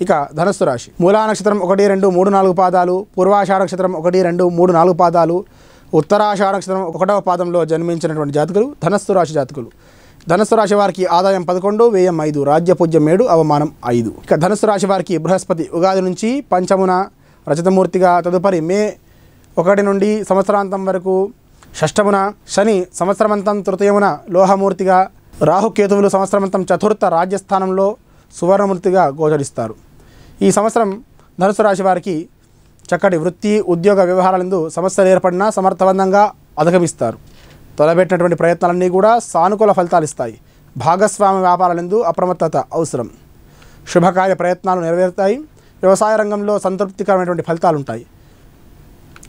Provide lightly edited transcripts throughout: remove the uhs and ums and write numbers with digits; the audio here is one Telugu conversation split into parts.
ఇక ధనుస్సు రాశి మూలా నక్షత్రం 1, 2, 3, 4 పాదాలు, పూర్వాషాఢ నక్షత్రం 1, 2, 3, 4 పాదాలు, ఉత్తరాషాఢ నక్షత్రం 1వ పాదంలో జన్మించినటువంటి జాతకులు ధనుస్సు రాశి జాతకులు. ధనుస్సు రాశి వారికి ఆదాయం 11, వ్యయం 5, రాజ్యపూజ్యం 7, అవమానం 5. ఇక ధనుస్సు రాశి వారికి బృహస్పతి ఉగాది నుంచి పంచమున రజతమూర్తిగా, తదుపరి మే 1 నుండి సంవత్సరాంతం వరకు షష్టమున, శని సంవత్సరమంతం తృతీయమున లోహమూర్తిగా, రాహుకేతువులు సంవత్సరమంతం చతుర్థ రాజ్యస్థానంలో సువర్ణమూర్తిగా గోచరిస్తారు. ఈ సంవత్సరం ధనుసు రాశి వారికి చక్కటి వృత్తి, ఉద్యోగ వ్యవహారాలందు సమస్యలు ఏర్పడినా సమర్థవంతంగా అధిగమిస్తారు. తొలబెట్టినటువంటి ప్రయత్నాలన్నీ కూడా సానుకూల ఫలితాలు ఇస్తాయి. భాగస్వామ్య వ్యాపారాలందు అప్రమత్తత అవసరం. శుభకార్య ప్రయత్నాలు నెరవేరుతాయి. వ్యవసాయ రంగంలో సంతృప్తికరమైనటువంటి ఫలితాలు ఉంటాయి.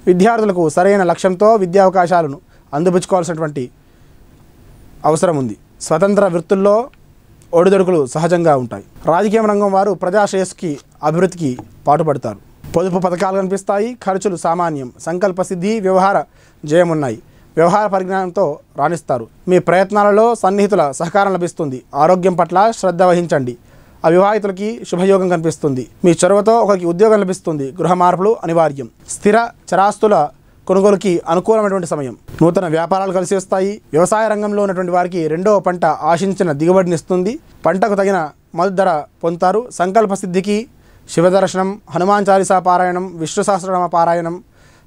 విద్యార్థులకు సరైన లక్ష్యంతో విద్యా అవకాశాలను అందిపుచ్చుకోవాల్సినటువంటి అవసరం ఉంది. స్వతంత్ర వృత్తుల్లో ఒడిదొడుకులు సహజంగా ఉంటాయి. రాజకీయ రంగం వారు ప్రజాశ్రేయస్సుకి, అభివృద్ధికి పాటుపడతారు. పొదుపు పథకాలు కనిపిస్తాయి. ఖర్చులు సామాన్యం. సంకల్ప సిద్ధి, వ్యవహార జయమున్నాయి. వ్యవహార పరిజ్ఞానంతో రాణిస్తారు. మీ ప్రయత్నాలలో సన్నిహితుల సహకారం లభిస్తుంది. ఆరోగ్యం పట్ల శ్రద్ధ వహించండి. అవివాహితులకి శుభయోగం కనిపిస్తుంది. మీ చొరవతో ఒకరికి ఉద్యోగం లభిస్తుంది. గృహ మార్పులు అనివార్యం. స్థిర చరాస్తుల కొనుగోలుకి అనుకూలమైనటువంటి సమయం. నూతన వ్యాపారాలు కలిసి వస్తాయి. వ్యవసాయ రంగంలో ఉన్నటువంటి వారికి రెండవ పంట ఆశించిన దిగుబడినిస్తుంది. పంటకు తగిన మద్దతు ధర పొందుతారు. సంకల్ప సిద్ధికి శివదర్శనం, హనుమాన్ చాలీసా పారాయణం, విష్ణు సహస్రనామ పారాయణం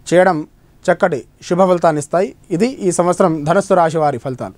చేయడం చక్కటి శుభ ఫలితాన్ని ఇస్తాయి. ఇది ఈ సంవత్సరం ధనుస్సు రాశి వారి ఫలితాలు.